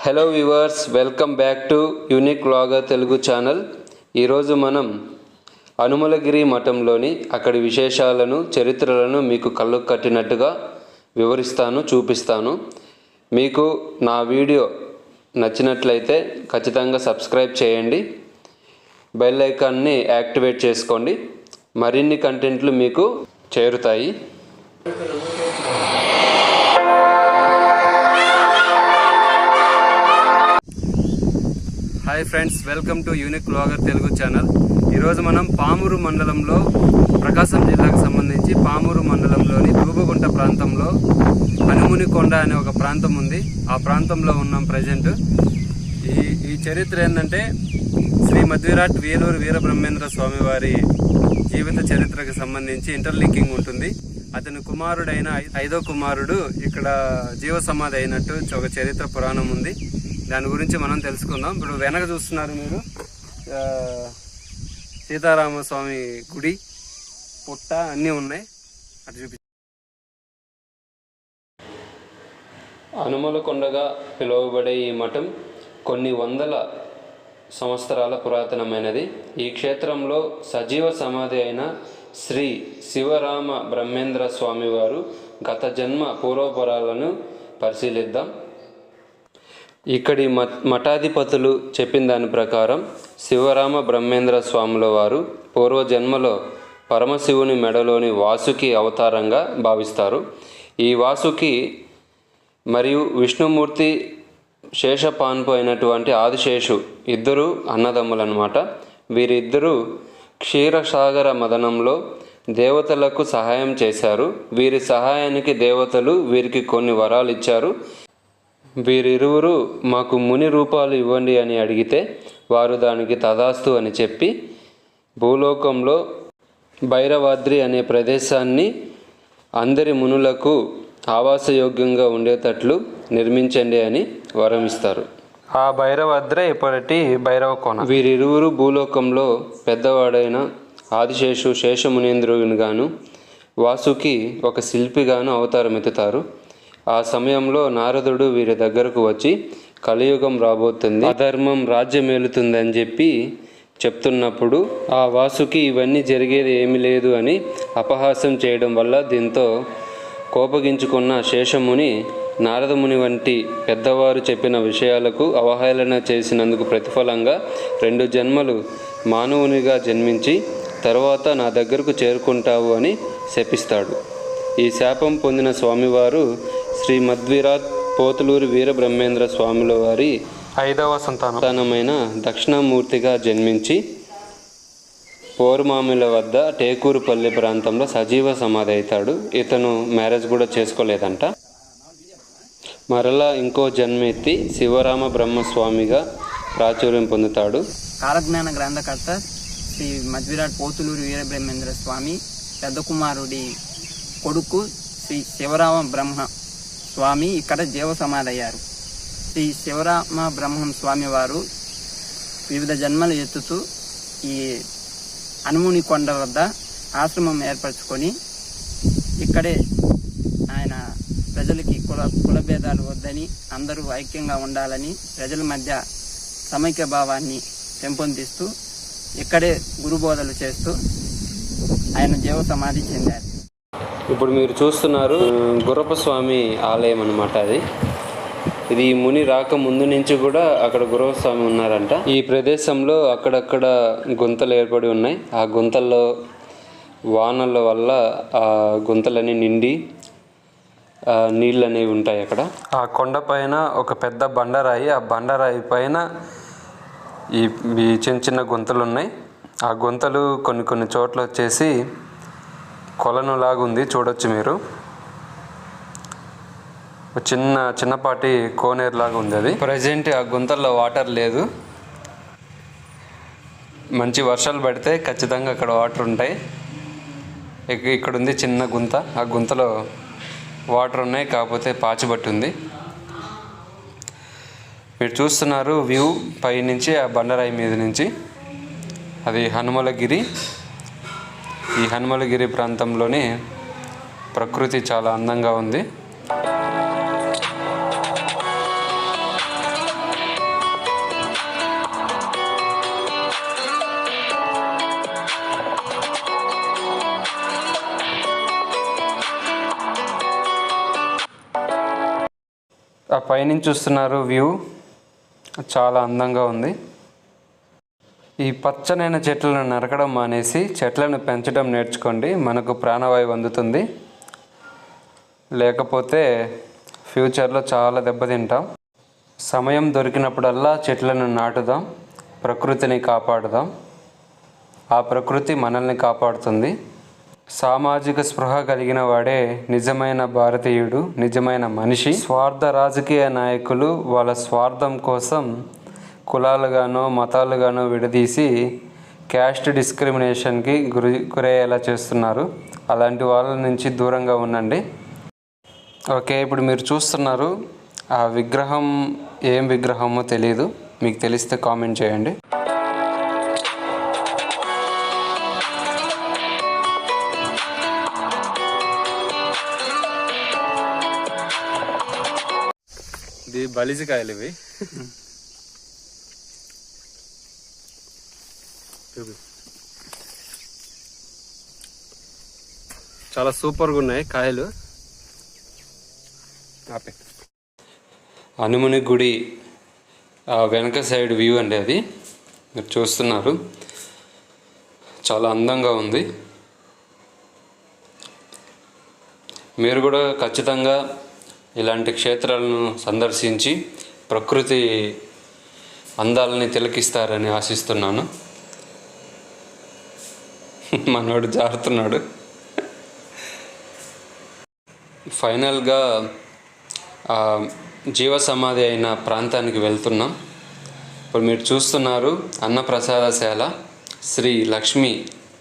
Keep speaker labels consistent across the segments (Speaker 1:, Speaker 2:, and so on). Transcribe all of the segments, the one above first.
Speaker 1: Hello viewers, welcome back to unique vlogger Telugu channel. ఈరోజు మనం హనుమలగిరి మఠంలోని అక్కడి విశేషాలను, చరిత్రలను మీకు కళ్ళు కట్టినట్టుగా వివరిస్తాను, చూపిస్తాను. మీకు నా వీడియో నచ్చినట్లయితే ఖచ్చితంగా సబ్స్క్రైబ్ చేయండి, బెల్ ఐకాన్ని యాక్టివేట్ చేసుకోండి. మరిన్ని కంటెంట్లు మీకు చేరుతాయి. Hi friends, welcome to unique vlogger Telugu channel. ఈరోజు మనం పామూరు మండలంలో, ప్రకాశం జిల్లాకు సంబంధించి పామూరు మండలంలోని దూబగుంట ప్రాంతంలో హనుమునికొండ అనే ఒక ప్రాంతం ఉంది. ఆ ప్రాంతంలో ఉన్నాం ప్రజెంట్. ఈ చరిత్ర ఏంటంటే శ్రీ మధ్విరాట్ వేలూరు వీరబ్రహ్మేంద్ర స్వామి వారి జీవిత చరిత్రకు సంబంధించి ఇంటర్లింకింగ్ ఉంటుంది. అతని కుమారుడైన 5వ కుమారుడు ఇక్కడ జీవ సమాధి అయినట్టు ఒక చరిత్ర పురాణం ఉంది. దాని గురించి మనం తెలుసుకుందాం. ఇప్పుడు వెనక చూస్తున్నారు మీరు, సీతారామస్వామి గుడి, పుట్ట అన్నీ ఉన్నాయి. అటు చూపి హనుమలకొండగా పిలువబడే ఈ మఠం కొన్ని వందల సంవత్సరాల పురాతనమైనది. ఈ క్షేత్రంలో సజీవ సమాధి అయిన శ్రీ శివరామ బ్రహ్మేంద్ర స్వామివారు గత జన్మ పూర్వపురాలను పరిశీలిద్దాం. ఇక్కడి మఠాధిపతులు చెప్పిన దాని ప్రకారం శివరామ బ్రహ్మేంద్ర స్వాముల వారు పూర్వజన్మలో పరమశివుని మెడలోని వాసుకి అవతారంగా భావిస్తారు. ఈ వాసుకి మరియు విష్ణుమూర్తి శేషపాన్పు అయినటువంటి ఆదిశేషు ఇద్దరు అన్నదమ్ములన్నమాట. వీరిద్దరూ క్షీరసాగర మదనంలో దేవతలకు సహాయం చేశారు. వీరి సహాయానికి దేవతలు వీరికి కొన్ని వరాలు ఇచ్చారు. వీరిరువురు మాకు ముని రూపాలు ఇవ్వండి అని అడిగితే వారు దానికి తదాస్తు అని చెప్పి భూలోకంలో భైరవాద్రి అనే ప్రదేశాన్ని అందరి మునులకు ఆవాసయోగ్యంగా ఉండేటట్లు నిర్మించండి అని వరం ఇస్తారు. ఆ భైరవాద్రే ఇప్పటి భైరవకోన. వీరిరువురు భూలోకంలో పెద్దవాడైన ఆదిశేషు శేషమునేంద్రుని గాను వాసుకి ఒక శిల్పిగాను అవతారం ఎత్తుతారు. ఆ సమయంలో నారదుడు వీరి దగ్గరకు వచ్చి కలియుగం రాబోతుంది, అధర్మం రాజ్యమేలుతుందని చెప్పి చెప్తున్నప్పుడు ఆ వాసుకి ఇవన్నీ జరిగేది ఏమీ లేదు అని అపహాస్యం చేయడం వల్ల దీంతో కోపగించుకున్న శేషముని నారదముని వంటి పెద్దవారు చెప్పిన విషయాలకు అవహేళన చేసినందుకు ప్రతిఫలంగా 2 జన్మలు మానవునిగా జన్మించి తర్వాత నా దగ్గరకు చేరుకుంటావు అని శపిస్తాడు. ఈ శాపం పొందిన స్వామివారు శ్రీ మధ్విరాట్ పోతులూరి వీరబ్రహ్మేంద్ర స్వాముల వారి 5వ సంతానమైన దక్షిణామూర్తిగా జన్మించి పోరుమామిల వద్ద టేకూరుపల్లి ప్రాంతంలో సజీవ సమాధి అవుతాడు. ఇతను మ్యారేజ్ కూడా చేసుకోలేదంట. మరలా ఇంకో జన్మెత్తి శివరామ బ్రహ్మస్వామిగా ప్రాచుర్యం పొందుతాడు.
Speaker 2: కాలజ్ఞాన గ్రంథకర్త శ్రీ మధ్విరాట్ పోతులూరి వీరబ్రహ్మేంద్ర స్వామి పెద్ద కుమారుడి కొడుకు శ్రీ శివరామ బ్రహ్మ స్వామి ఇక్కడ జీవ సమాధి అయ్యారు. శ్రీ శివరామ బ్రహ్మం స్వామి వారు వివిధ జన్మలు ఎత్తుతూ ఈ హనుమునికొండ వద్ద ఆశ్రమం ఏర్పరచుకొని ఇక్కడే ఆయన ప్రజలకి కుల భేదాలు వద్దని, అందరూ ఐక్యంగా ఉండాలని, ప్రజల మధ్య సమైక్య భావాన్ని పెంపొందిస్తూ ఇక్కడే గురుబోధలు చేస్తూ ఆయన జీవ సమాధి చెందారు.
Speaker 1: ఇప్పుడు మీరు చూస్తున్నారు గుర్రపస్వామి ఆలయం అన్నమాట. ఇది ముని రాక ముందు నుంచి కూడా అక్కడ గుర్రపస్వామి ఉన్నారంట. ఈ ప్రదేశంలో అక్కడక్కడ గుంతలు ఏర్పడి ఉన్నాయి. ఆ గుంతల్లో వానల వల్ల ఆ గుంతలన్నీ నిండి నీళ్ళు అనేవి ఉంటాయి అక్కడ. ఆ కొండ పైన ఒక పెద్ద బండరాయి, ఆ బండరాయి పైన ఈ చిన్న చిన్న గుంతలు ఉన్నాయి. ఆ గుంతలు కొన్ని చోట్ల వచ్చేసి కొలనులాగా ఉంది, చూడొచ్చు మీరు. చిన్నపాటి కోనేరు లాగా ఉంది అది. ప్రజెంట్ ఆ గుంతల్లో వాటర్ లేదు. మంచి వర్షాలు పడితే ఖచ్చితంగా అక్కడ వాటర్ ఉంటాయి. ఇక్కడ ఉంది చిన్న గుంత, ఆ గుంతలో వాటర్ ఉన్నాయి, కాకపోతే పాచిబట్టి ఉంది. మీరు చూస్తున్నారు వ్యూ పై నుంచి, ఆ బండరాయి మీద నుంచి. అది హనుమలగిరి. ఈ హనుమలగిరి ప్రాంతంలోనే ప్రకృతి చాలా అందంగా ఉంది. ఆ పైనుంచి చూస్తున్నారు వ్యూ చాలా అందంగా ఉంది. ఈ పచ్చనైన చెట్లను నరకడం మానేసి చెట్లను పెంచడం నేర్చుకోండి. మనకు ప్రాణవాయువు అందుతుంది. లేకపోతే ఫ్యూచర్లో చాలా దెబ్బతింటాం. సమయం దొరికినప్పుడల్లా చెట్లను నాటుదాం, ప్రకృతిని కాపాడుదాం. ఆ ప్రకృతి మనల్ని కాపాడుతుంది. సామాజిక స్పృహ కలిగిన వాడే నిజమైన భారతీయుడు, నిజమైన మనిషి. స్వార్థ రాజకీయ నాయకులు వాళ్ళ స్వార్థం కోసం కులాలుగానో మతాలుగానో విడదీసి క్యాస్ట్ డిస్క్రిమినేషన్కి గురయ్యేలా చేస్తున్నారు. అలాంటి వాళ్ళ నుంచి దూరంగా ఉండండి. ఓకే, ఇప్పుడు మీరు చూస్తున్నారు ఆ విగ్రహం ఏం విగ్రహమో తెలియదు. మీకు తెలిస్తే కామెంట్ చేయండి. ఇది బలిజికాయలు ఇవి. చాలా సూపర్గా ఉన్నాయి కాయలు. హనుమని గుడి వెనక సైడ్ వ్యూ అండి అది మీరు చూస్తున్నారు. చాలా అందంగా ఉంది. మీరు కూడా ఖచ్చితంగా ఇలాంటి క్షేత్రాలను సందర్శించి ప్రకృతి అందాలని తిలకిస్తారని ఆశిస్తున్నాను. మనోడు జారుతున్నాడు. ఫైనల్గా జీవ సమాధి అయిన ప్రాంతానికి వెళ్తున్నాం. ఇప్పుడు మీరు చూస్తున్నారు అన్నప్రసాదశాల, శ్రీ లక్ష్మీ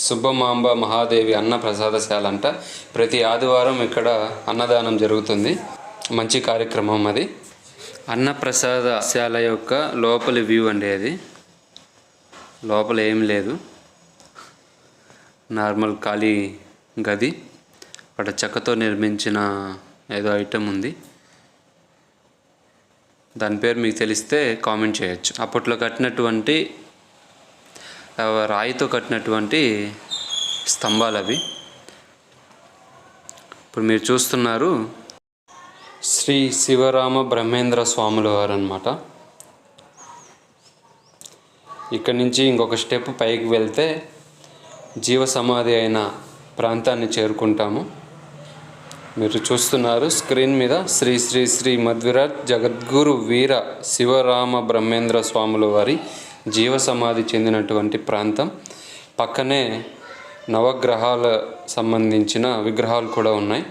Speaker 1: సుబ్బమాంబ మహాదేవి అన్నప్రసాదశాల అంట. ప్రతి ఆదివారం ఇక్కడ అన్నదానం జరుగుతుంది. మంచి కార్యక్రమం అది. అన్నప్రసాదశాల యొక్క లోపలి వ్యూ అండి అది. లోపల ఏం లేదు, నార్మల్ ఖాళీ గది. అక్కడ చెక్కతో నిర్మించిన ఏదో ఐటెం ఉంది. దాని పేరు మీకు తెలిస్తే కామెంట్ చేయొచ్చు. అప్పట్లో కట్టినటువంటి రాయితో కట్టినటువంటి స్తంభాలు అవి. ఇప్పుడు మీరు చూస్తున్నారు శ్రీ శివరామ బ్రహ్మేంద్ర స్వాముల వారు అన్నమాట. ఇక్కడ నుంచి ఇంకొక స్టెప్ పైకి వెళ్తే జీవ సమాధి అయిన ప్రాంతాన్ని చేరుకుంటాము. మీరు చూస్తున్నారు స్క్రీన్ మీద శ్రీ శ్రీ శ్రీ మధ్విరాట్ జగద్గురు వీర శివరామ బ్రహ్మేంద్ర స్వాముల వారి జీవ సమాధి చెందినటువంటి ప్రాంతం. పక్కనే నవగ్రహాల సంబంధించిన విగ్రహాలు కూడా ఉన్నాయి.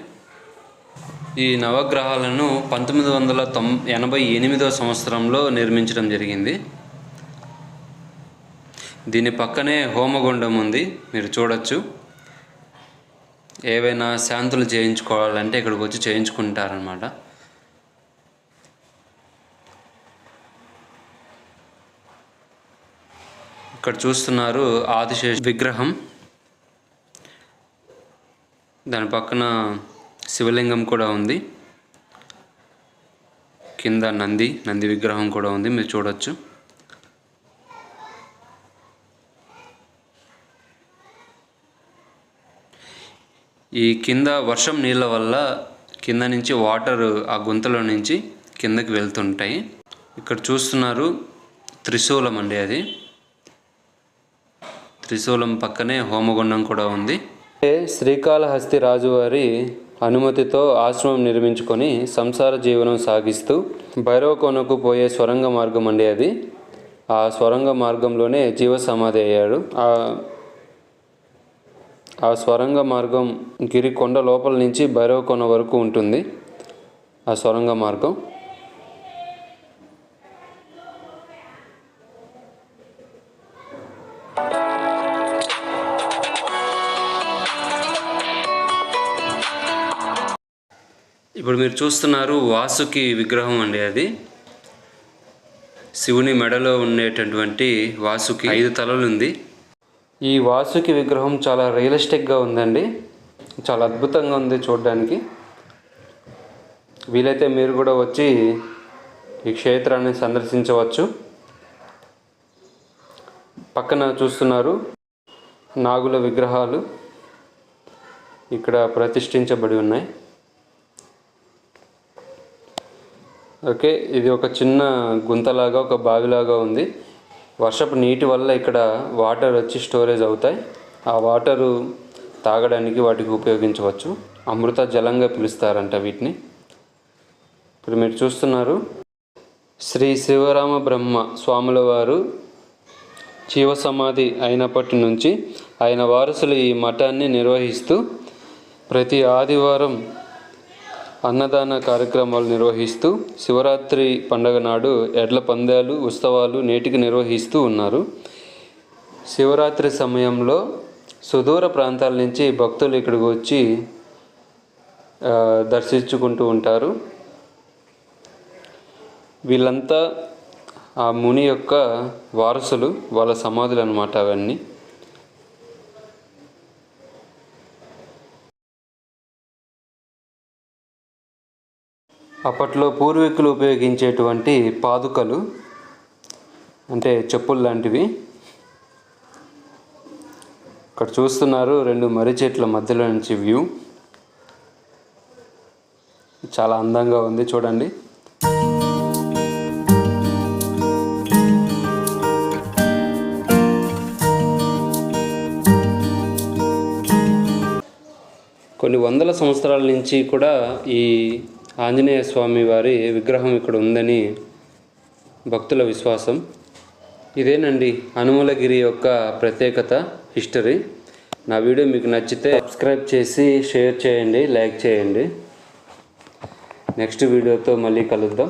Speaker 1: ఈ నవగ్రహాలను 1988 సంవత్సరంలో నిర్మించడం జరిగింది. దీని పక్కనే హోమగుండం ఉంది, మీరు చూడొచ్చు. ఏవైనా శాంతులు చేయించుకోవాలంటే ఇక్కడికి వచ్చి చేయించుకుంటారనమాట. ఇక్కడ చూస్తున్నారు ఆదిశేష విగ్రహం. దాని పక్కన శివలింగం కూడా ఉంది. కింద నంది విగ్రహం కూడా ఉంది, మీరు చూడొచ్చు. ఈ కింద వర్షం నీళ్ళ వల్ల కింద నుంచి వాటర్ ఆ గుంతలో నుంచి కిందకి వెళ్తుంటాయి. ఇక్కడ చూస్తున్నారు త్రిశూలం అండి అది. త్రిశూలం పక్కనే హోమగుండం కూడా ఉంది. శ్రీకాళహస్తి రాజువారి అనుమతితో ఆశ్రమం నిర్మించుకొని సంసార జీవనం సాగిస్తూ భైరవకోనకు పోయే స్వరంగ మార్గం అండి అది. ఆ స్వరంగ మార్గంలోనే జీవ సమాధి అయ్యాడు. ఆ స్వరంగ మార్గం గిరి కొండ లోపల నుంచి భైరవకోన వరకు ఉంటుంది ఆ స్వరంగ మార్గం. ఇప్పుడు మీరు చూస్తున్నారు వాసుకి విగ్రహం అండి అది. శివుని మెడలో ఉండేటటువంటి వాసుకి 5 తలలు ఉంది. ఈ వాసుకి విగ్రహం చాలా రియలిస్టిక్గా ఉందండి. చాలా అద్భుతంగా ఉంది చూడడానికి. వీలైతే మీరు కూడా వచ్చి ఈ క్షేత్రాన్ని సందర్శించవచ్చు. పక్కన చూస్తున్నారు నాగుల విగ్రహాలు ఇక్కడ ప్రతిష్ఠించబడి ఉన్నాయి. ఓకే, ఇది ఒక చిన్న గుంతలాగా ఒక బావిలాగా ఉంది. వర్షపు నీటి వల్ల ఇక్కడ వాటర్ వచ్చి స్టోరేజ్ అవుతాయి. ఆ వాటరు తాగడానికి వాటికి ఉపయోగించవచ్చు. అమృత జలంగా పిలుస్తారంట వీటిని. ఇప్పుడు మీరు చూస్తున్నారు శ్రీ శివరామ బ్రహ్మ స్వాముల వారు జీవ సమాధి అయినప్పటి నుంచి ఆయన వారసులు ఈ మఠాన్ని నిర్వహిస్తూ ప్రతి ఆదివారం అన్నదాన కార్యక్రమాలు నిర్వహిస్తూ శివరాత్రి పండుగ నాడు ఎడ్ల పందాలు ఉత్సవాలు నేటికి నిర్వహిస్తూ ఉన్నారు. శివరాత్రి సమయంలో సుదూర ప్రాంతాల నుంచి భక్తులు ఇక్కడికి వచ్చి దర్శించుకుంటూ ఉంటారు. వీళ్ళంతా ఆ ముని యొక్క వారసులు, వాళ్ళ సమాధులు అన్నమాట అవన్నీ. అప్పట్లో పూర్వీకులు ఉపయోగించేటువంటి పాదుకలు అంటే చెప్పులు లాంటివి. ఇక్కడ చూస్తున్నారు 2 మర్రి చెట్ల మధ్యలో నుంచి వ్యూ చాలా అందంగా ఉంది చూడండి. కొన్ని వందల సంవత్సరాల నుంచి కూడా ఈ ఆంజనేయ స్వామి వారి విగ్రహం ఇక్కడ ఉందని భక్తుల విశ్వాసం. ఇదేనండి హనుమలగిరి యొక్క ప్రత్యేకత, హిస్టరీ. నా వీడియో మీకు నచ్చితే సబ్స్క్రైబ్ చేసి షేర్ చేయండి, లైక్ చేయండి. నెక్స్ట్ వీడియోతో మళ్ళీ కలుద్దాం.